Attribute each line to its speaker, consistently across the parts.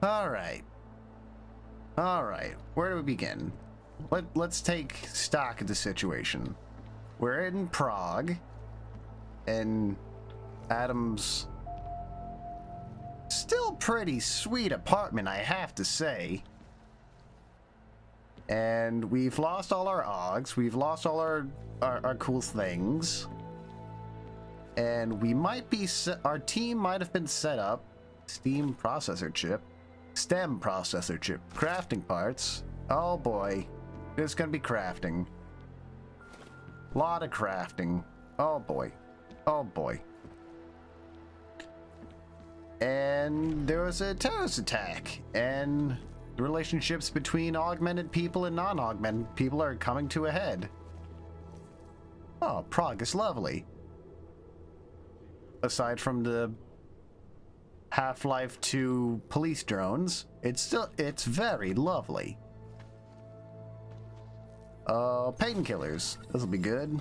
Speaker 1: Alright. Alright, where do we begin? Let's take stock of the situation. We're in Prague, and Adam's still pretty sweet apartment, I have to say. And we've lost all our Augs, we've lost all our cool things. And we might be, our team might have been set up. STEM processor chip, crafting parts. Oh boy, there's gonna be crafting. Lot of crafting. Oh boy, oh boy. And there was a terrorist attack, and the relationships between augmented people and non-augmented people are coming to a head. Oh, Prague is lovely. Aside from the Half-Life 2 police drones, it's very lovely. Painkillers. This'll be good.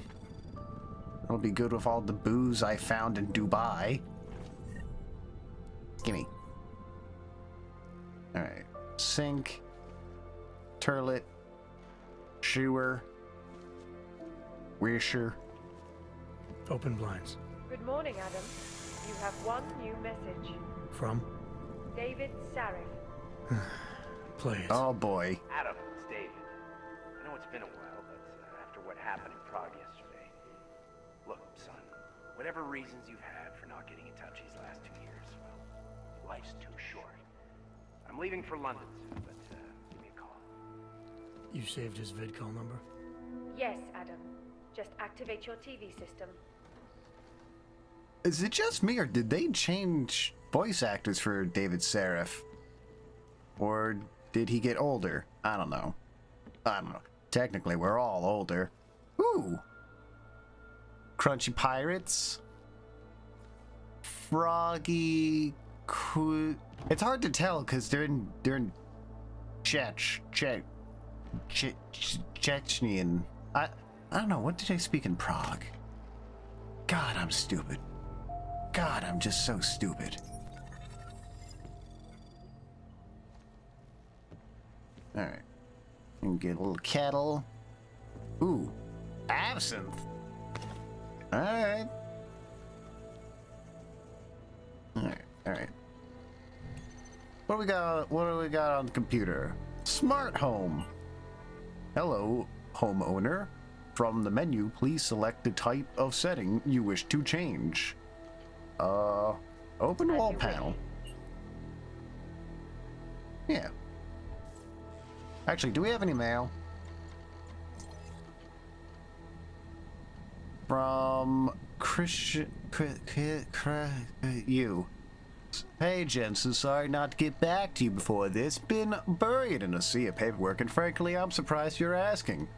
Speaker 1: That'll be good with all the booze I found in Dubai. Gimme. Alright. Sink. Turlet. Shoer. Wisher.
Speaker 2: Open blinds.
Speaker 3: Good morning, Adam. You have one new message.
Speaker 2: From?
Speaker 3: David Sarif.
Speaker 2: Play it.
Speaker 1: Oh boy.
Speaker 4: Adam, it's David. I know it's been a while, but after what happened in Prague yesterday... Look, son, whatever reasons you've had for not getting in touch these last 2 years, well, life's too short. I'm leaving for London soon, but give me a call.
Speaker 2: You saved his vidcall number?
Speaker 3: Yes, Adam. Just activate your TV system.
Speaker 1: Is it just me, or did they change voice actors for David Sarif? Or did he get older? I don't know. Technically, we're all older. Ooh. Crunchy Pirates. Froggy. It's hard to tell because they're in Chechenian. I don't know. What did I speak in Prague? God, I'm stupid. God, I'm just so stupid. Alright. And get a little kettle. Ooh. Absinthe. Alright. Alright. What do we got on the computer? Smart home. Hello, homeowner. From the menu, please select the type of setting you wish to change. Open wall panel. Yeah. Actually, do we have any mail? From Christian... you. Hey, Jensen, sorry not to get back to you before this. Been buried in a sea of paperwork, and frankly, I'm surprised you're asking.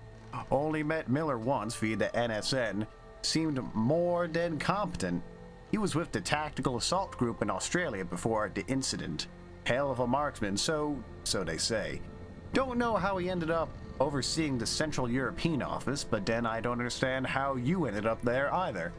Speaker 1: Only met Miller once via the NSN. Seemed more than competent. He was with the Tactical Assault Group in Australia before the incident. Hell of a marksman, so they say. Don't know how he ended up overseeing the Central European office, but then I don't understand how you ended up there either.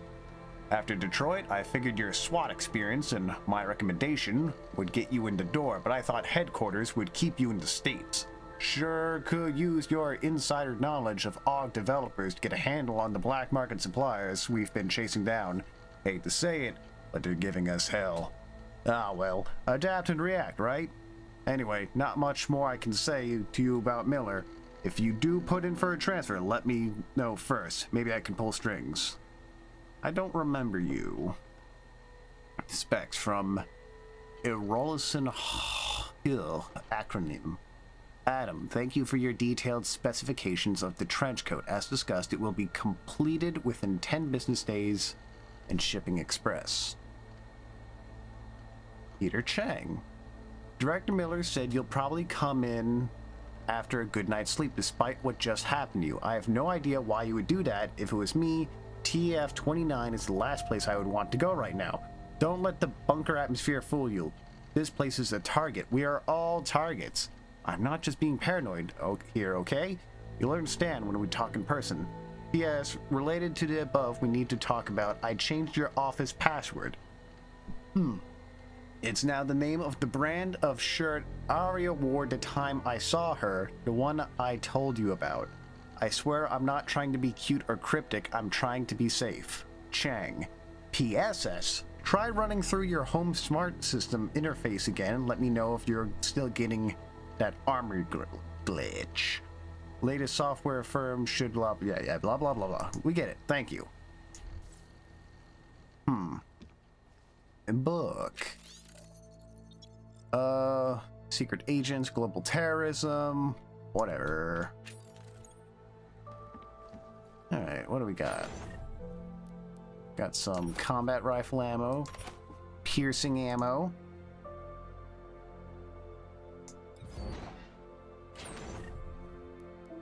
Speaker 1: After Detroit, I figured your SWAT experience and my recommendation would get you in the door, but I thought headquarters would keep you in the States. Sure could use your insider knowledge of AUG developers to get a handle on the black market suppliers we've been chasing down. Hate to say it, but they're giving us hell. Ah well, adapt and react, right? Anyway, not much more I can say to you about Miller. If you do put in for a transfer, let me know first. Maybe I can pull strings. I don't remember you. Specs from Irolison Hill acronym. Adam, thank you for your detailed specifications of the trench coat. As discussed, it will be completed within 10 business days and shipping express. Peter Chang. Director Miller said you'll probably come in after a good night's sleep despite what just happened to you. I have no idea why you would do that. If it was me, TF-29 is the last place I would want to go right now. Don't let the bunker atmosphere fool you. This place is a target. We are all targets. I'm not just being paranoid here, okay? You'll understand when we talk in person. P.S. Related to the above, we need to talk about I changed your office password. It's now the name of the brand of shirt Arya wore the time I saw her, the one I told you about. I swear I'm not trying to be cute or cryptic, I'm trying to be safe. Chang. PSS. Try running through your home smart system interface again and let me know if you're still getting that armor glitch. Latest software firm should blah blah blah blah. We get it. Thank you. Book. Secret agents, global terrorism, whatever. Alright, what do we got? Got some combat rifle ammo, piercing ammo.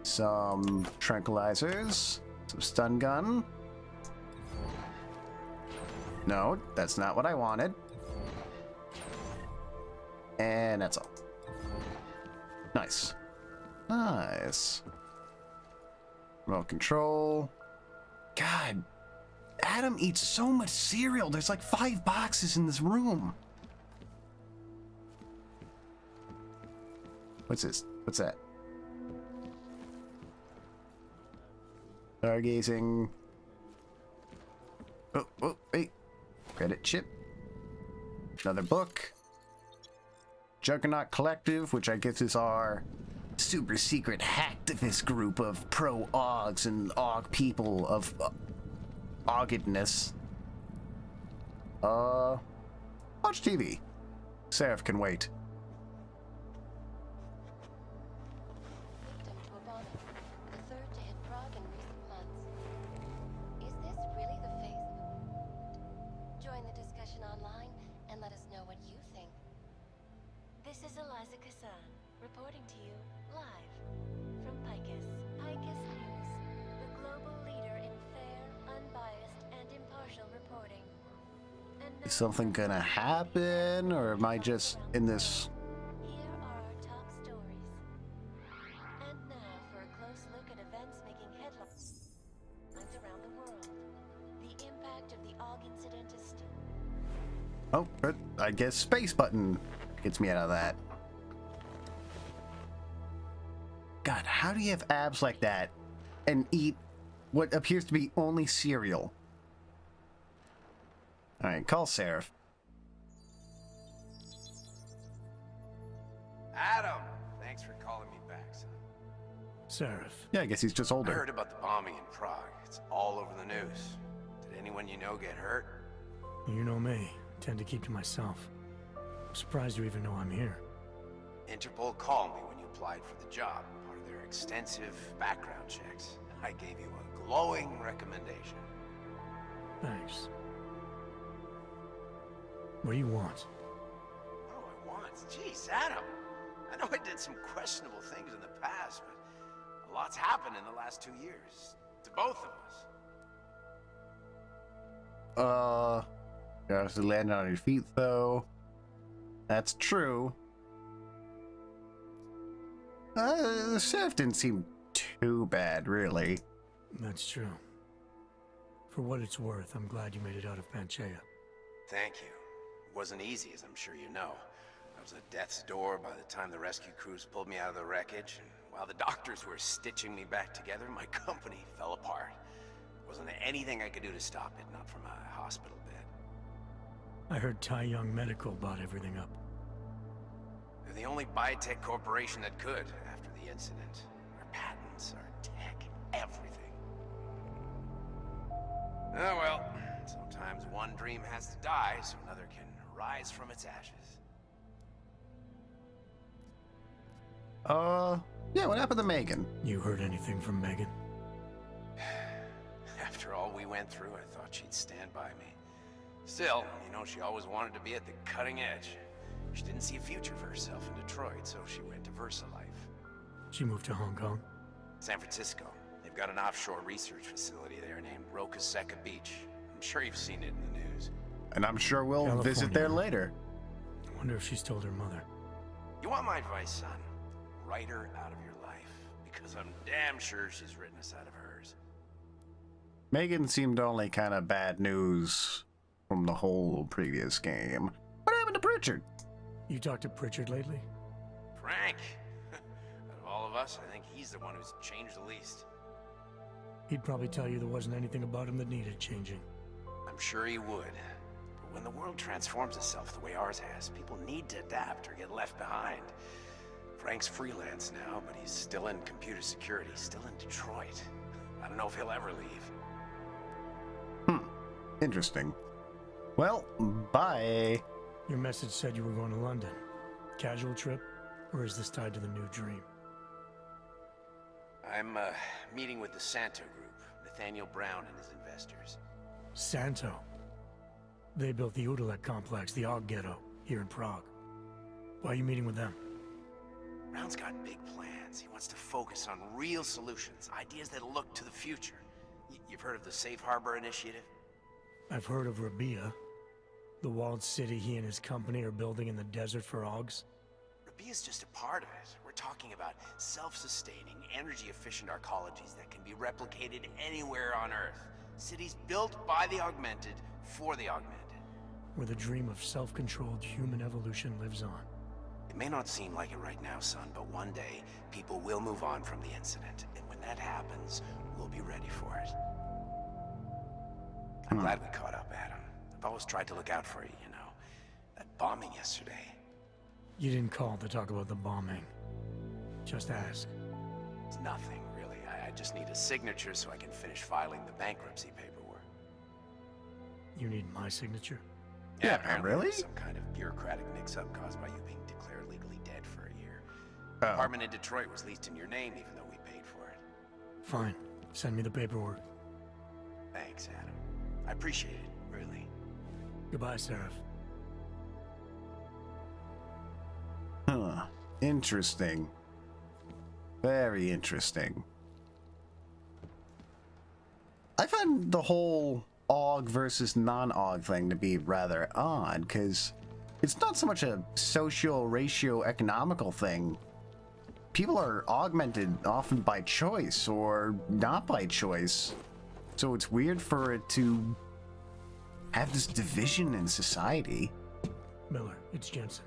Speaker 1: Some tranquilizers, some stun gun. No, that's not what I wanted. And that's all. Nice. Nice. Remote control. God, Adam eats so much cereal. There's like 5 boxes in this room. What's this? What's that? Stargazing. Oh, wait. Credit chip. Another book. Juggernaut Collective, which I guess is our super secret hacktivist group of pro-Augs and Aug people of Augedness. Watch TV. Seraph can wait.
Speaker 5: Victim to a bombing, the third to hit Prague in recent months. Is this really the face? Join the discussion online and let us know what you think. This is Eliza Kassan, reporting to you live from Picus. Picus News, the global leader in fair, unbiased, and impartial reporting. And
Speaker 1: Is something gonna happen, or am I just in this?
Speaker 5: here are our top stories. And now for a close look at events making headlines around the world. The impact of the AUG incident is still...
Speaker 1: Oh, but I guess space button gets me out of that. God, how do you have abs like that and eat what appears to be only cereal? Alright, call Seraph.
Speaker 4: Adam, thanks for calling me back, son.
Speaker 2: Seraph.
Speaker 1: Yeah, I guess he's just
Speaker 4: I
Speaker 1: older.
Speaker 4: heard about the bombing in Prague. It's all over the news. Did anyone you know get hurt?
Speaker 2: You know me. Tend to keep to myself. I'm surprised you even know I'm here.
Speaker 4: Interpol called me when you applied for the job, part of their extensive background checks. I gave you a glowing recommendation.
Speaker 2: Thanks. What do you want?
Speaker 4: What do I want? Jeez, Adam. I know I did some questionable things in the past, but a lot's happened in the last 2 years. To both of us.
Speaker 1: You obviously landed on your feet, though. That's true. The Seraph didn't seem too bad, really.
Speaker 2: That's true. For what it's worth, I'm glad you made it out of Panchaea.
Speaker 4: Thank you. It wasn't easy, as I'm sure you know. I was at death's door by the time the rescue crews pulled me out of the wreckage, and while the doctors were stitching me back together, my company fell apart. Wasn't anything I could do to stop it, not from a hospital bed.
Speaker 2: I heard Tai Young Medical bought everything up.
Speaker 4: They're the only biotech corporation that could after the incident. Our patents, our tech, everything. Oh well, sometimes one dream has to die so another can rise from its ashes.
Speaker 1: Yeah, what happened to Megan?
Speaker 2: You heard anything from Megan?
Speaker 4: After all we went through, I thought she'd stand by me. Still, you know, she always wanted to be at the cutting edge. She didn't see a future for herself in Detroit, so she went to VersaLife.
Speaker 2: She moved to Hong Kong?
Speaker 4: San Francisco. They've got an offshore research facility there named Rokaseca Beach. I'm sure you've seen it in the news.
Speaker 1: And I'm sure we'll visit there later.
Speaker 2: I wonder if she's told her mother.
Speaker 4: You want my advice, son? Write her out of your life, because I'm damn sure she's written us out of hers.
Speaker 1: Megan seemed only kind of bad news from the whole previous game. What happened to Pritchard.
Speaker 2: You talked to Pritchard lately?
Speaker 4: Frank. Out of all of us, I think he's the one who's changed the least.
Speaker 2: He'd probably tell you there wasn't anything about him that needed changing.
Speaker 4: I'm sure he would. But when the world transforms itself the way ours has, people need to adapt or get left behind. Frank's freelance now, but he's still in computer security, still in Detroit. I don't know if he'll ever leave.
Speaker 1: Interesting. Well, bye.
Speaker 2: Your message said you were going to London. Casual trip? Or is this tied to the new dream?
Speaker 4: I'm meeting with the Santo Group, Nathaniel Brown and his investors.
Speaker 2: Santo. They built the Udalek complex, the Og Ghetto, here in Prague. Why are you meeting with them?
Speaker 4: Brown's got big plans. He wants to focus on real solutions, ideas that look to the future. You've heard of the Safe Harbor Initiative?
Speaker 2: I've heard of Rabia, the walled city he and his company are building in the desert for Ogs.
Speaker 4: Rabia's just a part of it. We're talking about self-sustaining, energy-efficient arcologies that can be replicated anywhere on Earth. Cities built by the augmented, for the augmented.
Speaker 2: Where the dream of self-controlled human evolution lives on.
Speaker 4: It may not seem like it right now, son, but one day, people will move on from the incident. And when that happens, we'll be ready for it. I'm glad we caught up, Adam. I've always tried to look out for you, you know. That bombing yesterday.
Speaker 2: You didn't call to talk about the bombing. Just ask.
Speaker 4: It's nothing, really. I just need a signature so I can finish filing the bankruptcy paperwork.
Speaker 2: You need my signature?
Speaker 1: Yeah,
Speaker 4: apparently
Speaker 1: really?
Speaker 4: there's some kind of bureaucratic mix-up caused by you being declared legally dead for a year.
Speaker 1: Oh.
Speaker 4: The apartment in Detroit was leased in your name, even though we paid for it.
Speaker 2: Fine. Send me the paperwork.
Speaker 4: Thanks, Adam. I appreciate it, really.
Speaker 2: Goodbye, Seraph.
Speaker 1: Huh. Interesting. Very interesting. I find the whole AUG versus non-AUG thing to be rather odd, because it's not so much a socio-ratio-economical thing. People are augmented often by choice or not by choice. So it's weird for it to have this division in society.
Speaker 2: Miller, it's Jensen.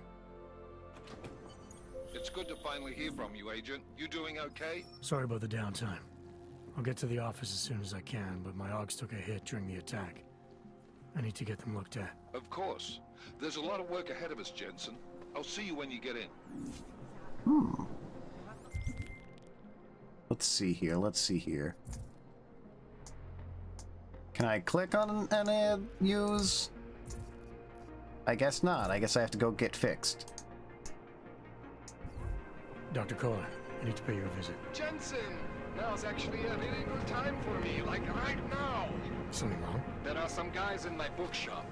Speaker 6: It's good to finally hear from you, Agent. You doing okay?
Speaker 2: Sorry about the downtime. I'll get to the office as soon as I can, but my Augs took a hit during the attack. I need to get them looked at.
Speaker 6: Of course. There's a lot of work ahead of us, Jensen. I'll see you when you get in.
Speaker 1: Let's see here. Can I click on any use? I guess not. I guess I have to go get fixed.
Speaker 2: Dr. Kohler, I need to pay you a visit.
Speaker 7: Jensen! Now's actually a really good time for me, like right now!
Speaker 2: Something wrong?
Speaker 7: There are some guys in my bookshop.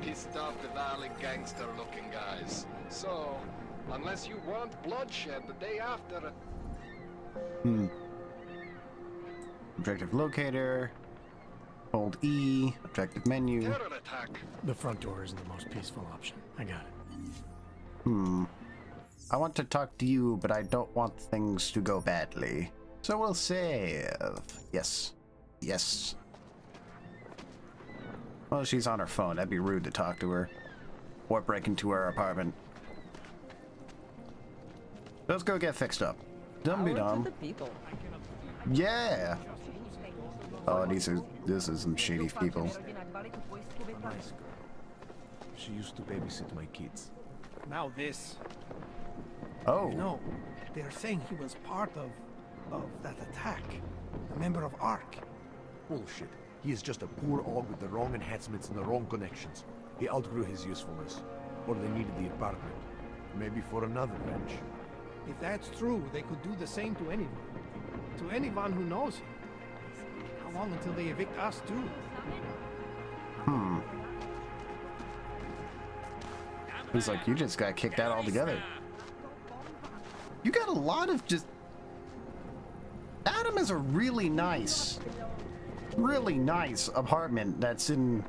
Speaker 7: Pissed off the Valley gangster-looking guys. So, unless you want bloodshed the day after...
Speaker 1: Objective locator. Hold E. Objective menu.
Speaker 7: Terror attack!
Speaker 2: The front door isn't the most peaceful option. I got it.
Speaker 1: I want to talk to you, but I don't want things to go badly. So we'll save. Yes. Yes. Well, she's on her phone. That'd be rude to talk to her. Or break into her apartment. Let's go get fixed up. Dum-be-dum. Yeah! Oh, this is some shady people.
Speaker 8: Nice girl. She used to babysit my kids.
Speaker 9: Now this.
Speaker 1: Oh.
Speaker 9: No, they're saying he was part of that attack. A member of ARC.
Speaker 8: Bullshit. He is just a poor AUG with the wrong enhancements and the wrong connections. He outgrew his usefulness. Or they needed the apartment. Maybe for another wrench.
Speaker 9: If that's true, they could do the same to anyone. To anyone who knows him. How long until they evict us too?
Speaker 1: He's like, you just got kicked out altogether. You got a lot of just... Adam is a really nice apartment that's in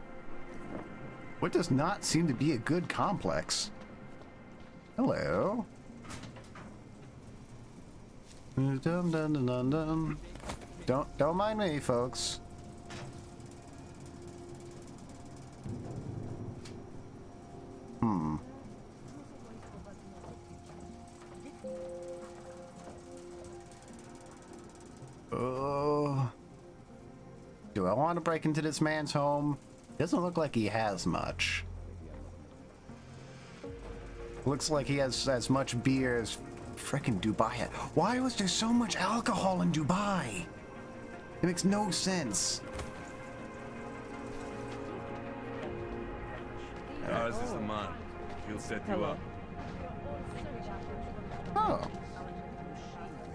Speaker 1: what does not seem to be a good complex. Hello. Dun, dun, dun, dun, dun. Don't mind me, folks. Do I want to break into this man's home? Doesn't look like he has much. Looks like he has as much beer as frickin' Dubai had. Why was there so much alcohol in Dubai? It makes no sense.
Speaker 10: Ours is the man. He'll set you up.
Speaker 1: Oh.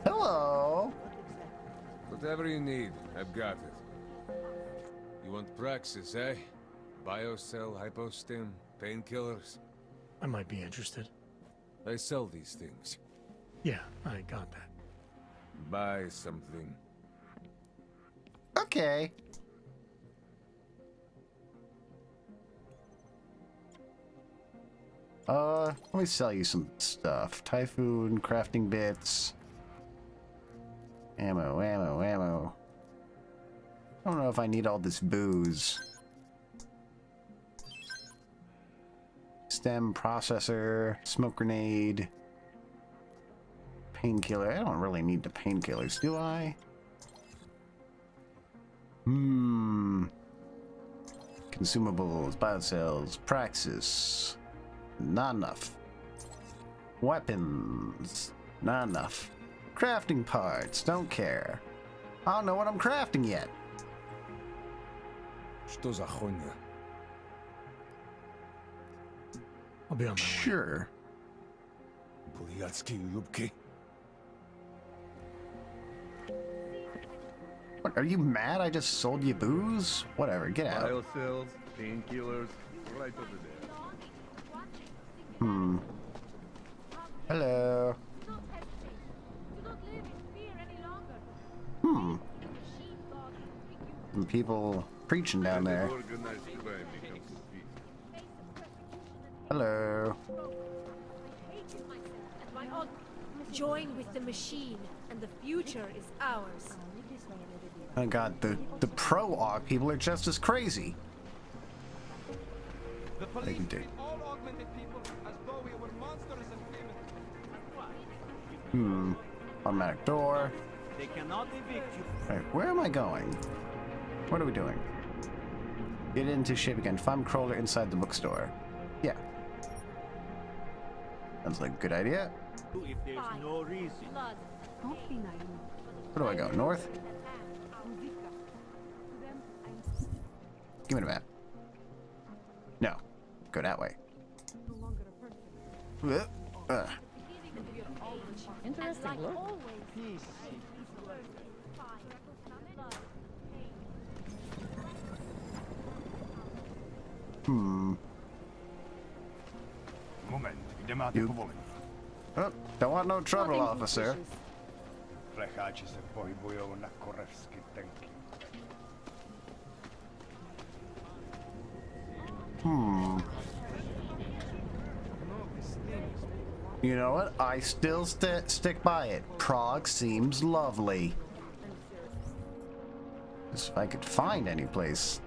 Speaker 1: Hello.
Speaker 10: Whatever you need, I've got it. You want Praxis, eh? Biocell, hypostim, painkillers.
Speaker 2: I might be interested.
Speaker 10: I sell these things.
Speaker 2: Yeah, I got that.
Speaker 10: Buy something.
Speaker 1: Okay. Let me sell you some stuff. Typhoon, crafting bits. Ammo. I don't know if I need all this booze. Stem, processor, smoke grenade. Painkiller. I don't really need the painkillers, do I? Consumables, biocells, praxis. Not enough. Weapons. Not enough. Crafting parts. Don't care. I don't know what I'm crafting yet.
Speaker 10: Что за хуйня?
Speaker 2: I'll be on my way.
Speaker 1: Sure.
Speaker 10: Бурятские юбки.
Speaker 1: What, are you mad I just sold you booze? Whatever, get out.
Speaker 10: Biocells, painkillers, right over there.
Speaker 1: Hello. Some people preaching down there. Hello.
Speaker 11: Join with the machine, and the future is ours.
Speaker 1: Oh god, the pro-aug people are just as crazy.
Speaker 12: The police
Speaker 1: can do.
Speaker 12: treat all augmented people as though we were monsters and criminals.
Speaker 1: Automatic door.
Speaker 12: They cannot evict you.
Speaker 1: Alright, where am I going? What are we doing? Get into shape again. Find crawler inside the bookstore. Yeah. Sounds like a good idea.
Speaker 12: If there's no reason.
Speaker 1: Where do I go? North? Give me the map. No. Go that way.
Speaker 13: Interesting look.
Speaker 14: Moment, йдемте поволі.
Speaker 1: Oh, don't want no trouble, officer.
Speaker 14: Лехачі се погибують на коревські танки.
Speaker 1: You know what? I still stick by it. Prague seems lovely. Just if I could find any place.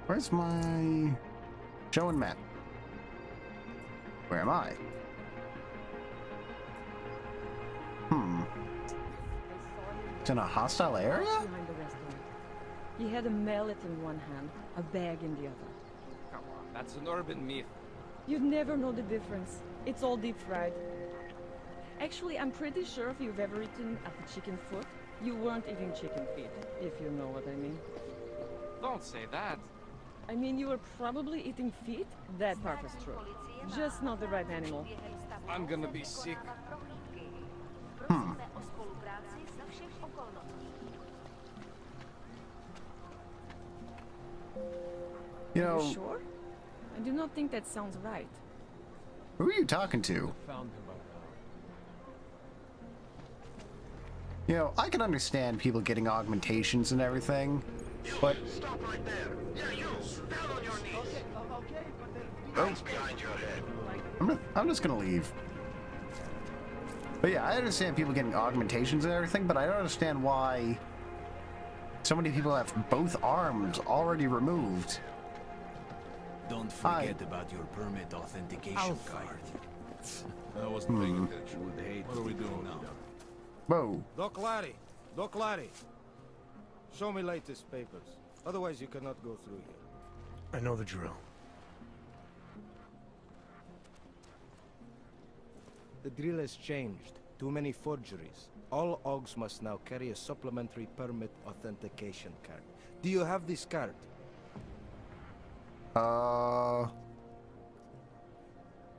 Speaker 1: Where's my show and map? Where am I? It's in a hostile area?
Speaker 13: Behind the restaurant. He had a mallet in one hand, a bag in the other.
Speaker 12: Come on, that's an urban myth.
Speaker 13: You'd never know the difference. It's all deep fried. Actually, I'm pretty sure if you've ever eaten at the chicken foot, you weren't eating chicken feet, if you know what I mean.
Speaker 12: Don't say that.
Speaker 13: I mean, you were probably eating feet? That part is true. Just not the right animal.
Speaker 12: I'm gonna be sick.
Speaker 1: You know,
Speaker 13: You sure? I do not think that sounds right.
Speaker 1: who are you talking to?
Speaker 12: Found him by
Speaker 1: You know, I can understand people getting augmentations and everything, but...
Speaker 7: Stop right there. Yeah, you. Down on your knees.
Speaker 12: Okay, but then...
Speaker 7: Behind your head.
Speaker 1: I'm just gonna leave. But yeah, I understand people getting augmentations and everything, but I don't understand why so many people have both arms already removed.
Speaker 15: Don't forget about your permit authentication card.
Speaker 10: I wasn't paying attention. What are we doing now?
Speaker 1: Whoa.
Speaker 9: Doc Larry.
Speaker 16: Show me latest papers. Otherwise you cannot go through here.
Speaker 2: I know the drill.
Speaker 16: The drill has changed. Too many forgeries. All OGs must now carry a supplementary permit authentication card. Do you have this card?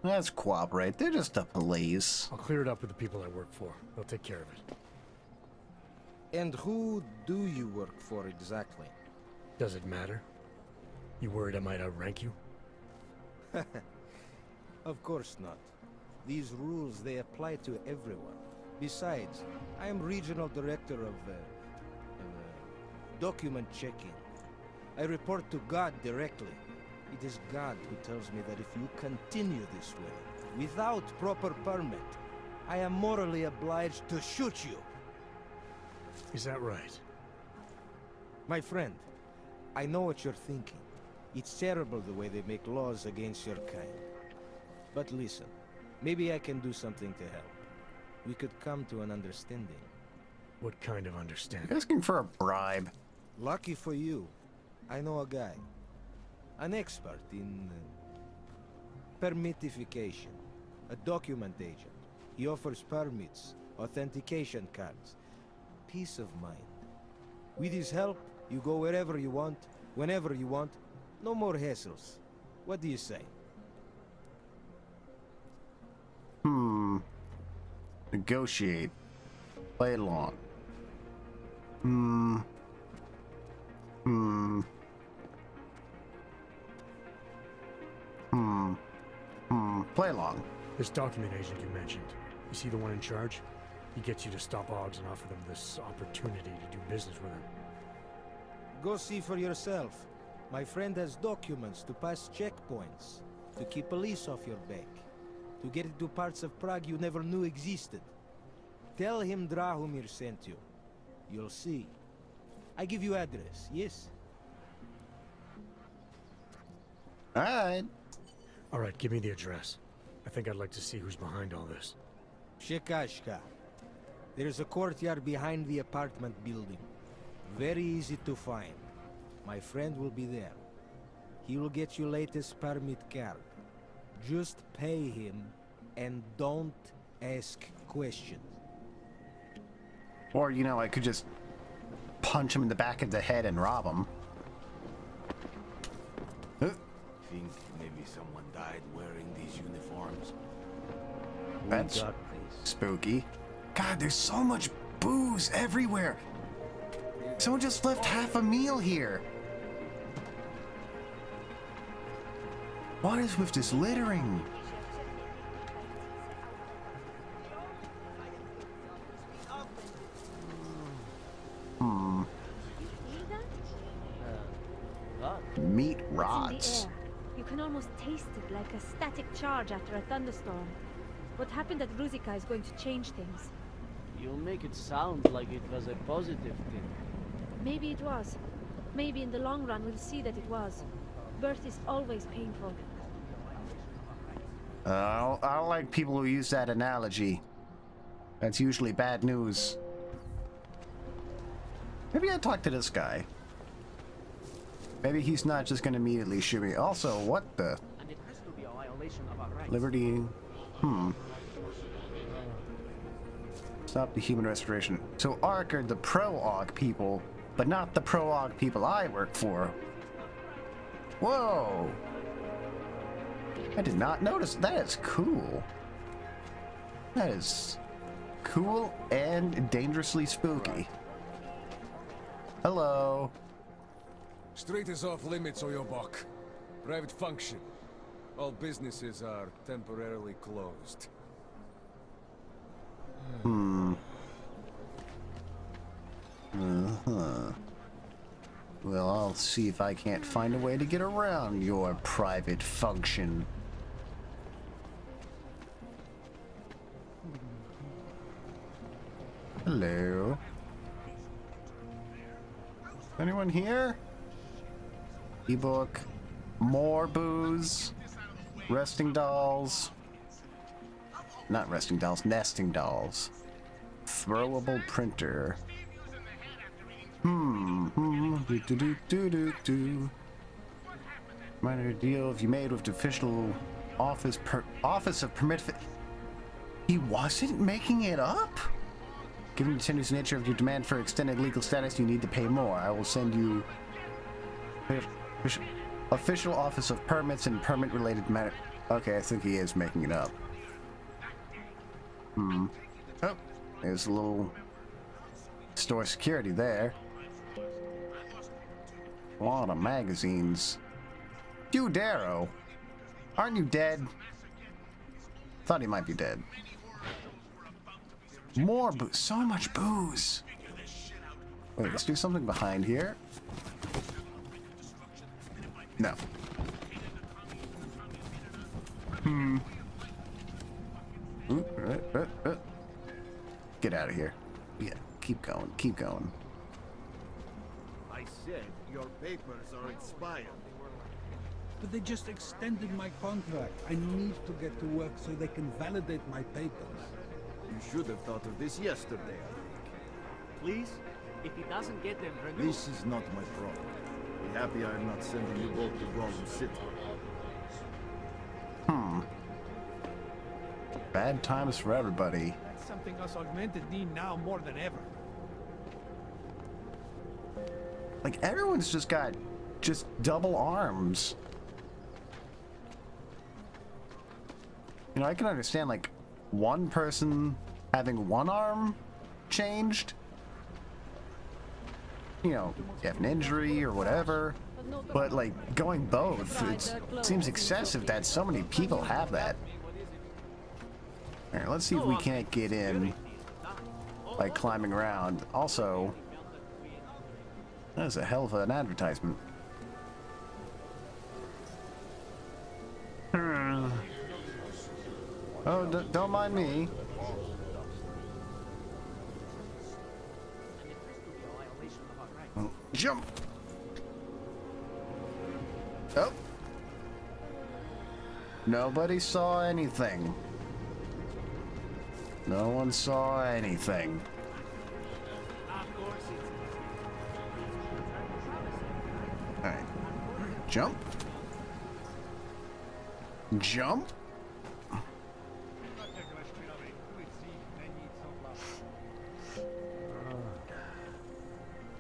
Speaker 1: Let's cooperate. They're just the police.
Speaker 2: I'll clear it up with the people I work for. They'll take care of it.
Speaker 16: And who do you work for exactly?
Speaker 2: Does it matter? You worried I might outrank you?
Speaker 16: Of course not. These rules, they apply to everyone. Besides, I am regional director of document checking. I report to God directly. It is God who tells me that if you continue this way, without proper permit, I am morally obliged to shoot you.
Speaker 2: Is that right?
Speaker 16: My friend, I know what you're thinking. It's terrible the way they make laws against your kind. But listen, maybe I can do something to help. We could come to an understanding.
Speaker 2: What kind of understanding?
Speaker 1: You're asking for a bribe.
Speaker 16: Lucky for you, I know a guy. An expert in permitification. A document agent. He offers permits, authentication cards. Peace of mind. With his help, you go wherever you want, whenever you want. No more hassles. What do you say?
Speaker 1: Negotiate. Play along. Play along.
Speaker 2: This document agent you mentioned, is he the one in charge? He gets you to stop OGs and offer them this opportunity to do business with him.
Speaker 16: Go see for yourself. My friend has documents to pass checkpoints, to keep police off your back, to get into parts of Prague you never knew existed. Tell him Drahomir sent you. You'll see. I give you address, yes?
Speaker 1: Alright.
Speaker 2: Alright, give me the address. I think I'd like to see who's behind all this.
Speaker 16: Shekashka. There's a courtyard behind the apartment building. Very easy to find. My friend will be there. He will get you latest permit card. Just pay him and don't ask questions.
Speaker 1: Or, you know, I could just punch him in the back of the head and rob him.
Speaker 15: Think maybe someone died wearing these uniforms.
Speaker 1: That's spooky. God, there's so much booze everywhere. Someone just left half a meal here. What is with this littering? Meat rots.
Speaker 11: It's in the air. You can almost taste it like a static charge after a thunderstorm. What happened at Ruzika is going to change things.
Speaker 17: You'll make it sound like it was a positive thing.
Speaker 11: Maybe it was. Maybe in the long run we'll see that it was. Birth is always painful.
Speaker 1: I don't like people who use that analogy. That's usually bad news. Maybe I talk to this guy. Maybe he's not just gonna immediately shoot me. Also, what the?
Speaker 17: And it has to be a violation of our rights.
Speaker 1: Liberty. Stop the human restoration. So ARC are the pro-AUG people, but not the pro-AUG people I work for. Whoa! I did not notice. That is cool. That is cool and dangerously spooky. Hello.
Speaker 10: Street is off limits, Oyobok. Private function. All businesses are temporarily closed.
Speaker 1: Well, I'll see if I can't find a way to get around your private function. Hello. Anyone here? Ebook. More booze. Resting dolls. Not resting dolls, nesting dolls. Throwable printer. Minor deal if you made with the official office of permit. He wasn't making it up? Given the tenuous nature of your demand for extended legal status, you need to pay more. I will send you official office of permits and permit-related matter. Okay, I think he is making it up. Oh, there's a little store security there. A lot of magazines. You, Darrow. Aren't you dead? Thought he might be dead. More booze. So much booze. Wait, let's do something behind here. No. Get out of here. Yeah, keep going, keep going.
Speaker 14: I said your papers are expired.
Speaker 18: But they just extended my contract. I need to get to work so they can validate my papers.
Speaker 14: You should have thought of this yesterday.
Speaker 17: Please, if he doesn't get them renewed...
Speaker 14: This is not my problem. Be happy I'm not sending you both to Gotham City.
Speaker 1: Bad times for everybody.
Speaker 9: That's something us augmented need now more than ever.
Speaker 1: Like, everyone's just got double arms. You know, I can understand, like, one person having one arm changed. You know, you have an injury or whatever. But, like, going both, it seems excessive that so many people have that. Alright, let's see if we can't get in by climbing around. Also, that's a hell of an advertisement. Oh, don't mind me. Oh, jump! Oh. Nobody saw anything. No one saw anything. Alright. Jump. Jump.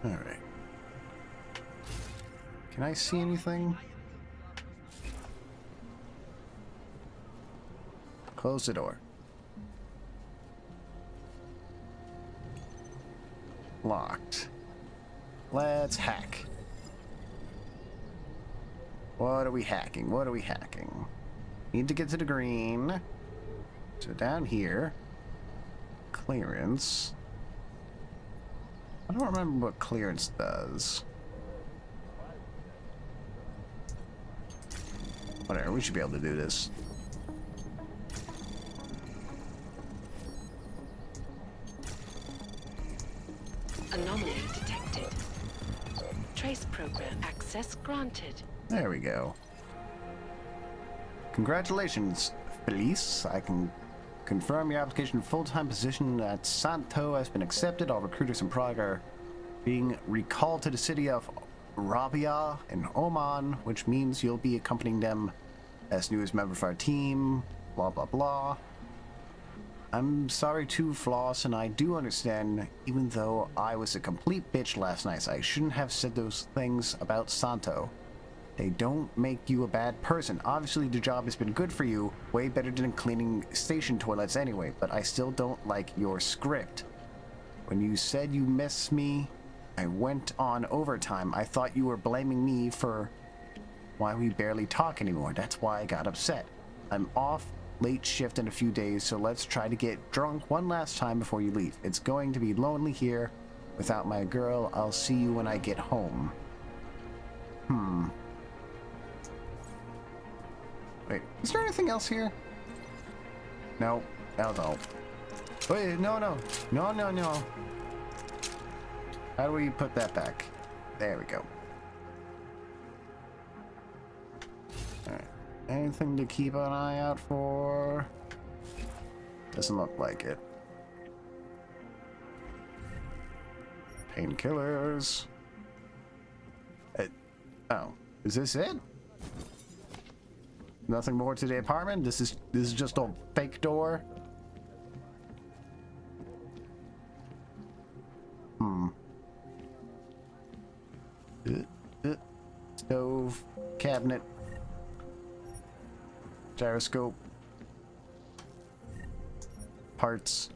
Speaker 1: Alright. Can I see anything? Close the door. Locked. Let's hack. What are we hacking? What are we hacking? Need to get to the green. So down here. Clearance. I don't remember what clearance does. Whatever, we should be able to do this.
Speaker 19: Anomaly detected. Trace program access granted.
Speaker 1: There we go. Congratulations, Felice. I can confirm your application for full-time position at Santo has been accepted. All recruiters in Prague are being recalled to the city of Rabia in Oman, which means you'll be accompanying them as newest member of our team. Blah, blah, blah. I'm sorry too, Floss, and I do understand, even though I was a complete bitch last night, I shouldn't have said those things about Santo. They don't make you a bad person. Obviously, the job has been good for you, way better than cleaning station toilets anyway, but I still don't like your script. When you said you miss me, I went on overtime. I thought you were blaming me for why we barely talk anymore. That's why I got upset. I'm off late shift in a few days, so let's try to get drunk one last time before you leave. It's going to be lonely here without my girl. I'll see you when I get home. Wait, is there anything else here? No. No. Wait, no. No. How do we put that back? There we go. Alright. Anything to keep an eye out for? Doesn't look like it. Painkillers. Is this it? Nothing more to the apartment? This is just a fake door? Stove, cabinet, gyroscope, parts,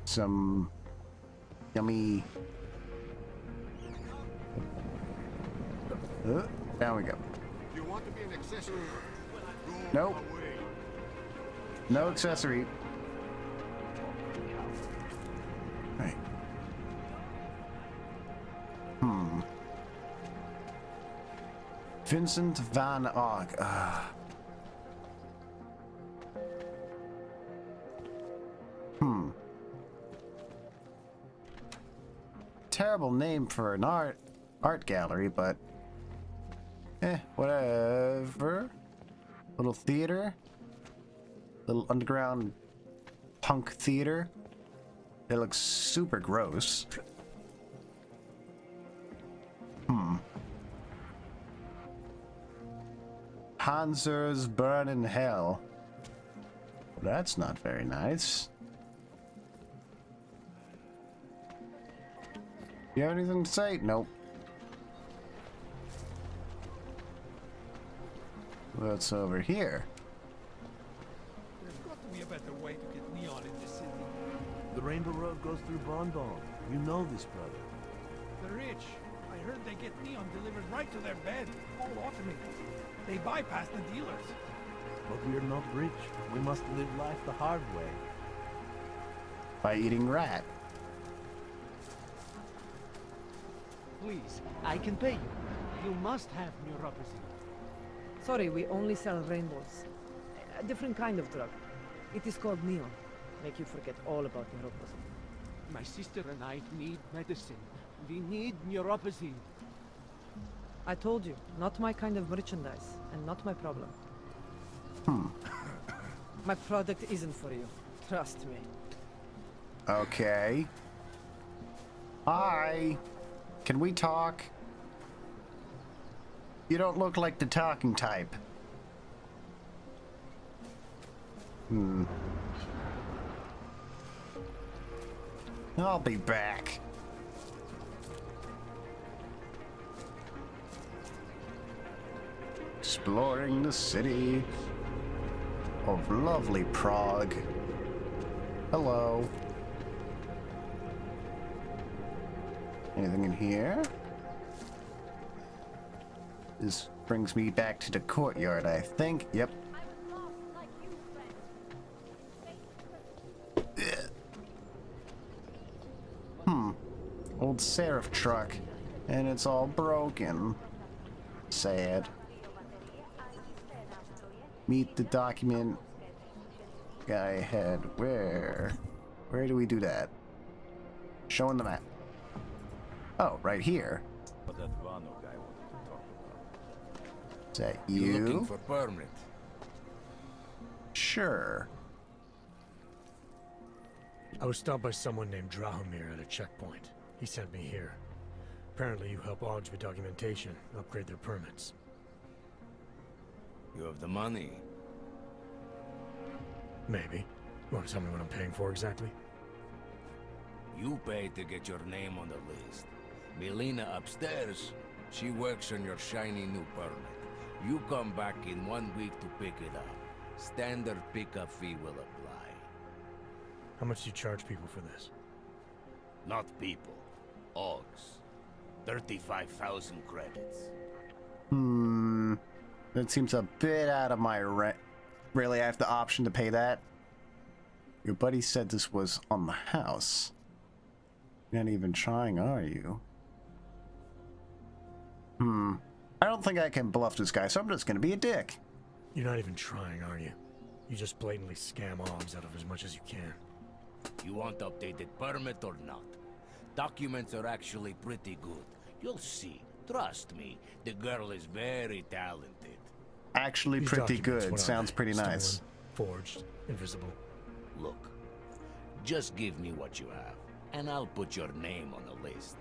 Speaker 1: some yummy. Down we go.
Speaker 8: You want to be an accessory?
Speaker 1: Nope. No accessory. Right. Vincent van Gogh. Terrible name for an art gallery, but whatever. Little theater, little underground punk theater. It looks super gross. Hanser's Burn in Hell. That's not very nice. You have anything to say? Nope. What's over here?
Speaker 9: There's got to be a better way to get neon in this city.
Speaker 8: The Rainbow Road goes through Bonbon. You know this, brother.
Speaker 9: The rich. I heard they get neon delivered right to their bed, all automated. They bypass the dealers.
Speaker 8: But we're not rich. We must live life the hard way.
Speaker 1: By eating rat.
Speaker 17: Please, I can pay you. You must have neuropathy.
Speaker 20: Sorry, we only sell rainbows. A different kind of drug. It is called neon. Make you forget all about neuropathy.
Speaker 17: My sister and I need medicine. We need neuropathy.
Speaker 20: I told you, not my kind of merchandise, and not my problem. My product isn't for you. Trust me.
Speaker 1: Okay. Hi. Can we talk? You don't look like the talking type. I'll be back. Exploring the city of lovely Prague. Hello. Anything in here? This brings me back to the courtyard, I think. Yep. Old Seraph truck. And it's all broken. Sad. Meet the document guy ahead. Where do we do that? Showing the map. Oh, right here.
Speaker 14: What that Vano guy wanted to talk about.
Speaker 1: Is that you?
Speaker 14: You're looking for permit?
Speaker 1: Sure.
Speaker 2: I was stopped by someone named Drahomir at a checkpoint. He sent me here. Apparently you help Augs with documentation, upgrade their permits.
Speaker 14: You have the money?
Speaker 2: Maybe. You want to tell me what I'm paying for exactly?
Speaker 14: You pay to get your name on the list. Melina upstairs, she works on your shiny new permit. You come back in 1 week to pick it up. Standard pickup fee will apply.
Speaker 2: How much do you charge people for this?
Speaker 14: Not people. Augs. 35,000 credits.
Speaker 1: That seems a bit out of my rent. Really, I have the option to pay that? Your buddy said this was on the house. You're not even trying, are you? I don't think I can bluff this guy, so I'm just gonna be a dick.
Speaker 2: You're not even trying, are you? You just blatantly scam Augs out of as much as you can.
Speaker 14: You want updated permit or not? Documents are actually pretty good. You'll see. Trust me, the girl is very talented.
Speaker 1: Actually
Speaker 2: These
Speaker 1: pretty
Speaker 2: documents,
Speaker 1: good.
Speaker 2: what are
Speaker 1: Sounds
Speaker 2: they?
Speaker 1: pretty
Speaker 2: Stolen,
Speaker 1: nice.
Speaker 2: Forged, invisible.
Speaker 14: Look, just give me what you have, and I'll put your name on the list.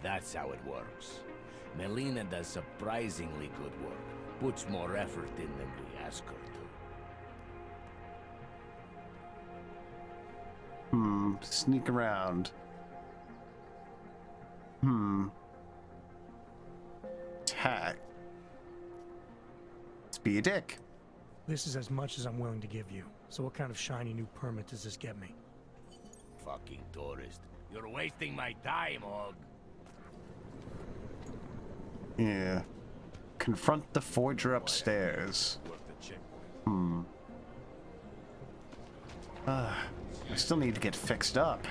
Speaker 14: That's how it works. Melina does surprisingly good work. Puts more effort in than we ask her to.
Speaker 1: Sneak around. Attack. Let's be a dick.
Speaker 2: This is as much as I'm willing to give you. So what kind of shiny new permit does this get me?
Speaker 14: Fucking tourist. You're wasting my time, Og.
Speaker 1: Yeah. Confront the forger upstairs. I still need to get fixed up.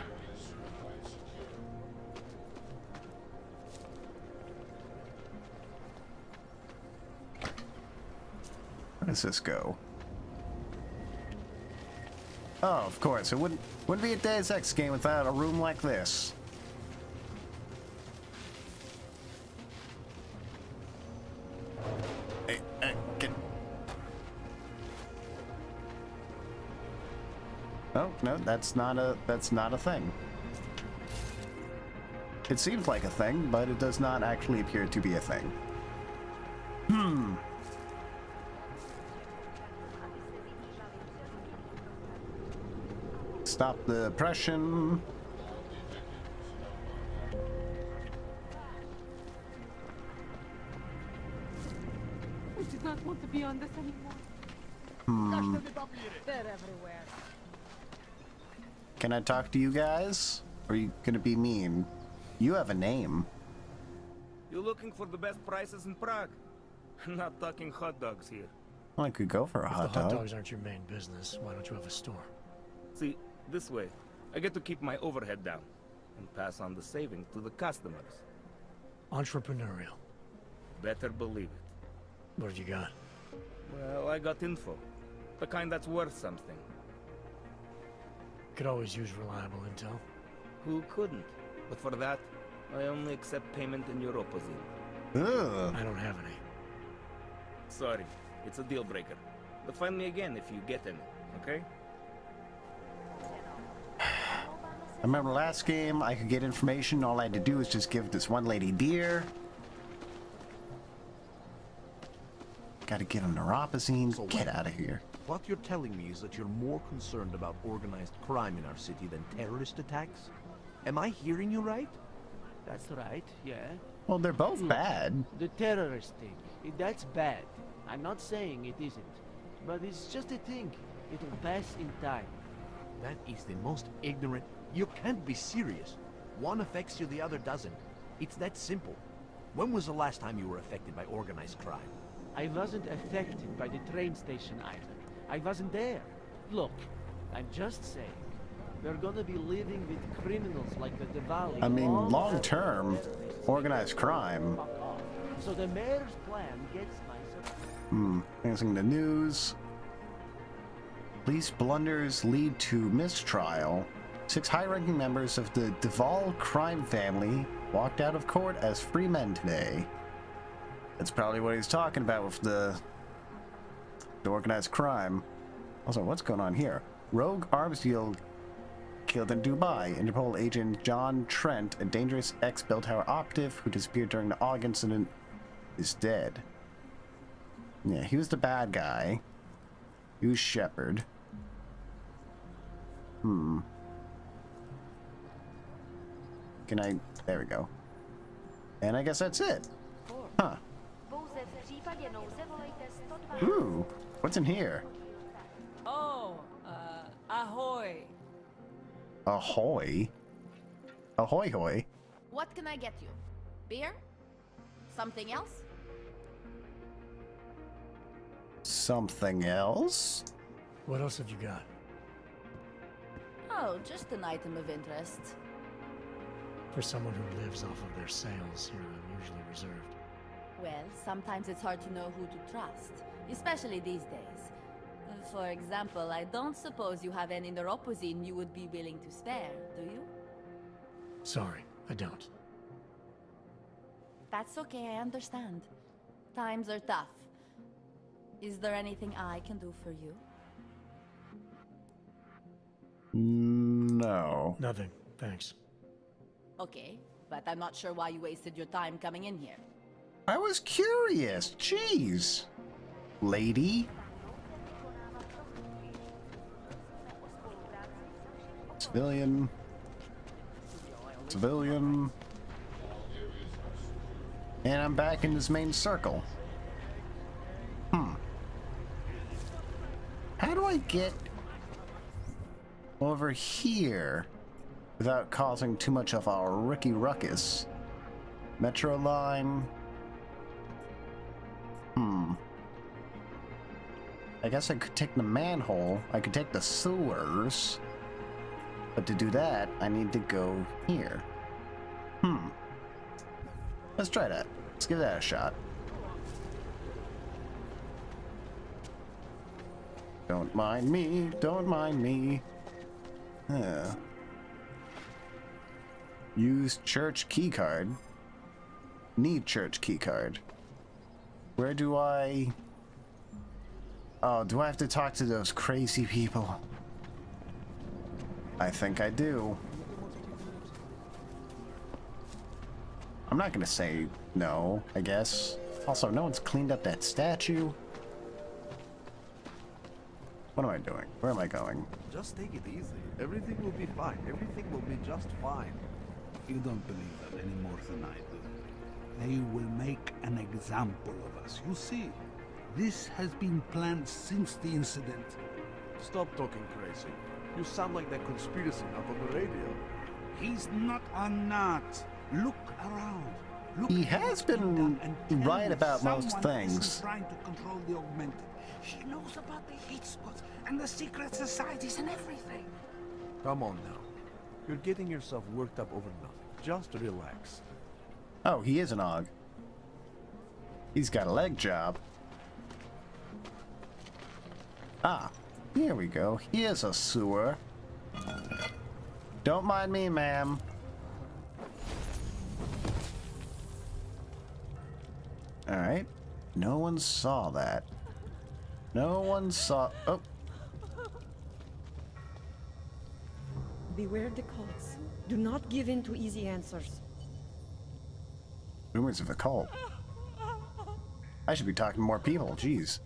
Speaker 1: Where does this go? Oh, of course. It wouldn't be a Deus Ex game without a room like this. Oh, no, that's not a thing. It seems like a thing, but it does not actually appear to be a thing. Stop the oppression.
Speaker 11: We did not want to be on this anymore. They're everywhere.
Speaker 1: Can I talk to you guys? Or are you gonna be mean? You have a name.
Speaker 21: You looking for the best prices in Prague? Not talking hot dogs here.
Speaker 1: Well, I could go for a
Speaker 2: If
Speaker 1: hot
Speaker 2: the hot
Speaker 1: dog.
Speaker 2: dogs aren't your main business, why don't you have a store?
Speaker 21: See, this way, I get to keep my overhead down and pass on the savings to the customers.
Speaker 2: Entrepreneurial.
Speaker 21: Better believe it.
Speaker 2: What have you got?
Speaker 21: Well, I got info. The kind that's worth something.
Speaker 2: Could always use reliable intel.
Speaker 21: Who couldn't? But for that, I only accept payment in your opposite.
Speaker 1: Ugh.
Speaker 2: I don't have any.
Speaker 21: Sorry, it's a deal breaker. But find me again if you get any, okay?
Speaker 1: I remember last game, I could get information. All I had to do was just give this one lady beer. Gotta give him neuropozyne.
Speaker 8: So
Speaker 1: Get out of here.
Speaker 8: What you're telling me is that you're more concerned about organized crime in our city than terrorist attacks? Am I hearing you right?
Speaker 17: That's right, yeah.
Speaker 1: Well, they're both bad.
Speaker 17: The terrorist thing, that's bad. I'm not saying it isn't. But it's just a thing. It'll pass in time.
Speaker 8: That is the most ignorant... You can't be serious. One affects you, the other doesn't. It's that simple. When was the last time you were affected by organized crime?
Speaker 17: I wasn't affected by the train station either. I wasn't there. Look, I'm just saying. We're gonna be living with criminals like the Diwali.
Speaker 1: I mean, long term, organized crime.
Speaker 17: So the mayor's plan gets my support.
Speaker 1: Anything in the news. Police blunders lead to mistrial. 6 high-ranking members of the Duval crime family walked out of court as free men today. That's probably what he's talking about with the organized crime. Also, what's going on here? Rogue arms deal killed in Dubai. Interpol agent John Trent, a dangerous ex-Bell Tower operative who disappeared during the AUG incident, is dead. Yeah, he was the bad guy. He was Shepard. Can I... There we go. And I guess that's it. Huh. Ooh, what's in here?
Speaker 13: Oh, ahoy.
Speaker 1: Ahoy? Ahoy hoy?
Speaker 22: What can I get you? Beer? Something else?
Speaker 1: Something else?
Speaker 2: What else have you got?
Speaker 22: Oh, just an item of interest.
Speaker 2: For someone who lives off of their sales, here I'm usually reserved.
Speaker 22: Well, sometimes it's hard to know who to trust, especially these days. For example, I don't suppose you have any neuropozyne you would be willing to spare, do you?
Speaker 2: Sorry, I don't.
Speaker 22: That's okay, I understand. Times are tough. Is there anything I can do for you?
Speaker 1: No.
Speaker 2: Nothing, thanks.
Speaker 22: Okay, but I'm not sure why you wasted your time coming in here.
Speaker 1: I was curious. Jeez. Lady. Civilian. Civilian. And I'm back in this main circle. How do I get over here without causing too much of a rookie ruckus? Metro line. I guess I could take the manhole. I could take the sewers. But to do that, I need to go here. Let's try that. Let's give that a shot. Don't mind me, don't mind me. Use church keycard. Need church keycard. Where do I... Oh, do I have to talk to those crazy people? I think I do. I'm not gonna say no, I guess. Also, no one's cleaned up that statue. What am I doing? Where am I going?
Speaker 8: Just take it easy. Everything will be fine. Everything will be just fine.
Speaker 18: You don't believe that any more than I do. They will make an example of us. You see, this has been planned since the incident.
Speaker 8: Stop talking crazy. You sound like that conspiracy nut on the radio.
Speaker 18: He's not a nut. Look around. Look
Speaker 1: He has been right about most things.
Speaker 18: Trying to control the augmented. He knows about the hate spots and the secret societies and everything.
Speaker 8: Come on now. You're getting yourself worked up over nothing. Just relax.
Speaker 1: Oh, he is an AUG. He's got a leg job. Ah, here we go. Here's a sewer. Don't mind me, ma'am. Alright. No one saw that. No one saw... Oh.
Speaker 13: Beware the cults. Do not give in to easy answers.
Speaker 1: Rumors of a cult. I should be talking to more people. Jeez.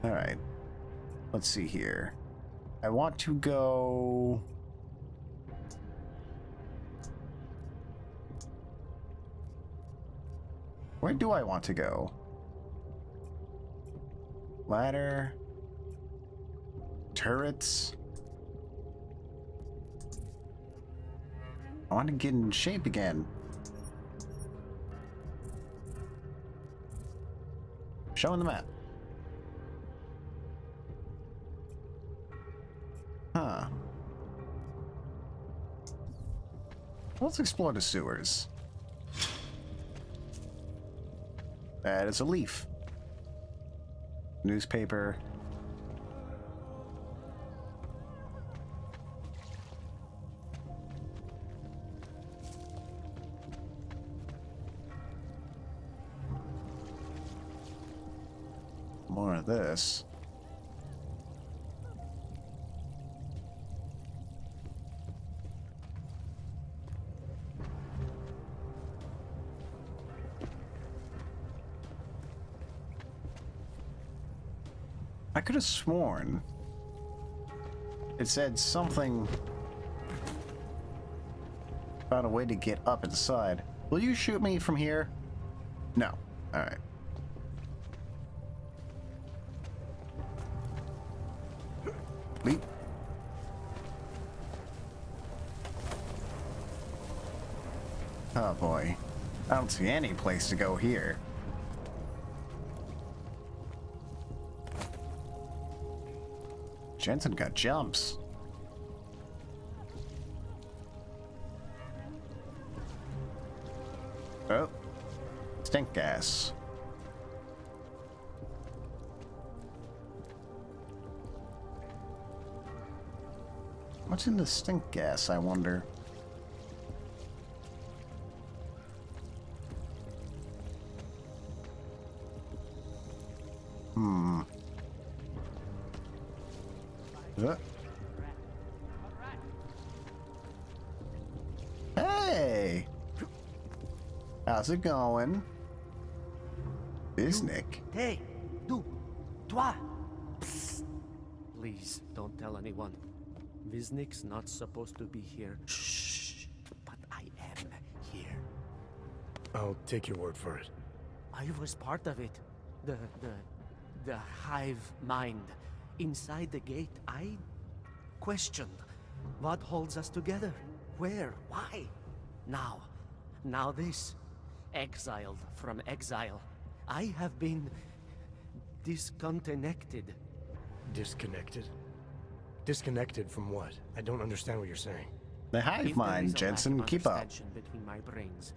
Speaker 1: Alright. Let's see here. I want to go... Where do I want to go? Ladder. Turrets. I want to get in shape again. Showing the map. Huh. Let's explore the sewers. That is a leaf. Newspaper. More of this. I could have sworn it said something about a way to get up inside. Will you shoot me from here? No. Alright. Leap. Oh boy. I don't see any place to go here. Jensen got jumps. Oh. Stink gas. What's in the stink gas, I wonder? Hey! How's it going? Biznik.
Speaker 17: Hey, du, toi. Psst. Please don't tell anyone. Viznik's not supposed to be here. Shh. But I am here.
Speaker 2: I'll take your word for it.
Speaker 17: I was part of it. The hive mind. Inside the gate, I questioned what holds us together. Where? Why? Now this. Exiled from exile. I have been disconnected.
Speaker 2: Disconnected? Disconnected from what? I don't understand what you're saying.
Speaker 1: The hive mind, Jensen. Keep up.
Speaker 17: Between my brains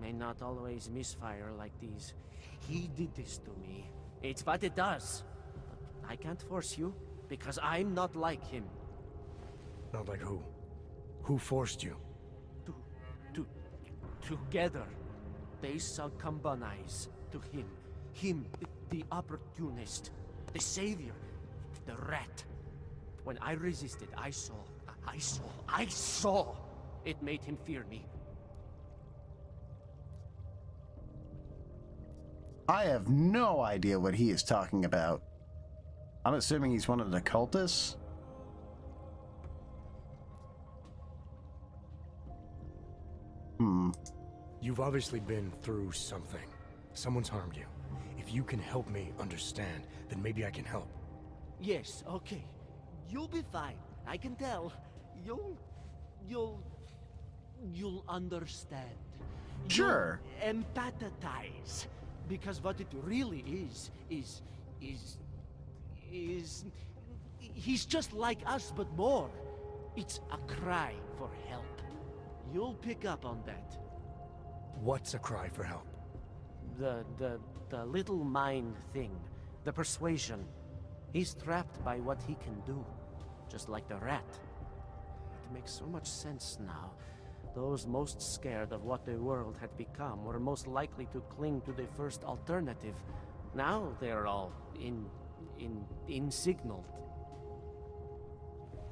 Speaker 17: may not always misfire like these. He did this to me. It's what it does. But I can't force you because I'm not like him.
Speaker 2: Not like who? Who forced you?
Speaker 17: Together, they succumbanize to him. Him, the opportunist, the savior, the rat. When I resisted, I saw. It made him fear me.
Speaker 1: I have no idea what he is talking about. I'm assuming he's one of the cultists?
Speaker 2: You've obviously been through something. Someone's harmed you. If you can help me understand, then maybe I can help.
Speaker 17: Yes, okay. You'll be fine. I can tell. You'll understand.
Speaker 1: Sure.
Speaker 17: You'll empathize. Because what it really is he's just like us, but more. It's a cry for help. You'll pick up on that.
Speaker 2: What's a cry for help?
Speaker 17: The little mind thing. The persuasion. He's trapped by what he can do. Just like the rat. It makes so much sense now. Those most scared of what the world had become were most likely to cling to the first alternative. Now they're all insignaled.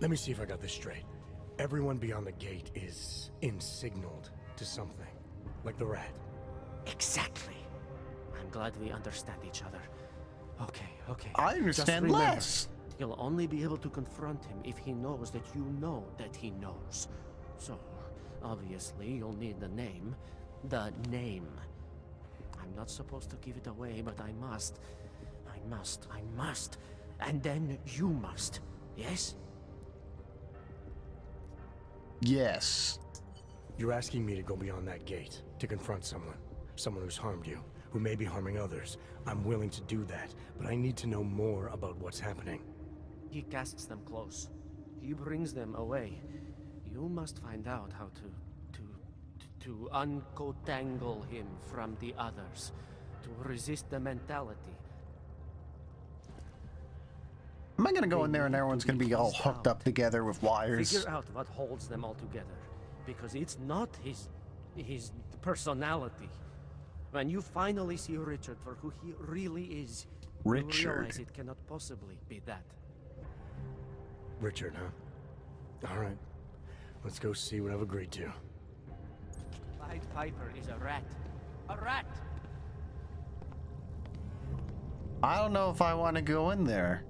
Speaker 2: Let me see if I got this straight. Everyone beyond the gate is insignaled to something. Like the rat.
Speaker 17: Exactly. I'm glad we understand each other. Okay.
Speaker 1: I understand less.
Speaker 17: You'll only be able to confront him if he knows that you know that he knows. So, obviously, you'll need the name. The name. I'm not supposed to give it away, but I must. And then you must. Yes?
Speaker 1: Yes.
Speaker 2: You're asking me to go beyond that gate, to confront someone who's harmed you, who may be harming others. I'm willing to do that, but I need to know more about what's happening.
Speaker 17: He casts them close. He brings them away. You must find out how to uncotangle him from the others, to resist the mentality.
Speaker 1: Am I gonna go in there and everyone's gonna be all hooked up together with wires?
Speaker 17: Figure out what holds them all together, because it's not his personality. When you finally see Richard for who he really is, you realize it cannot possibly be that.
Speaker 2: Richard, huh? All right. Let's go see what I've agreed to.
Speaker 17: Pied Piper is a rat. A rat!
Speaker 1: I don't know if I want to go in there.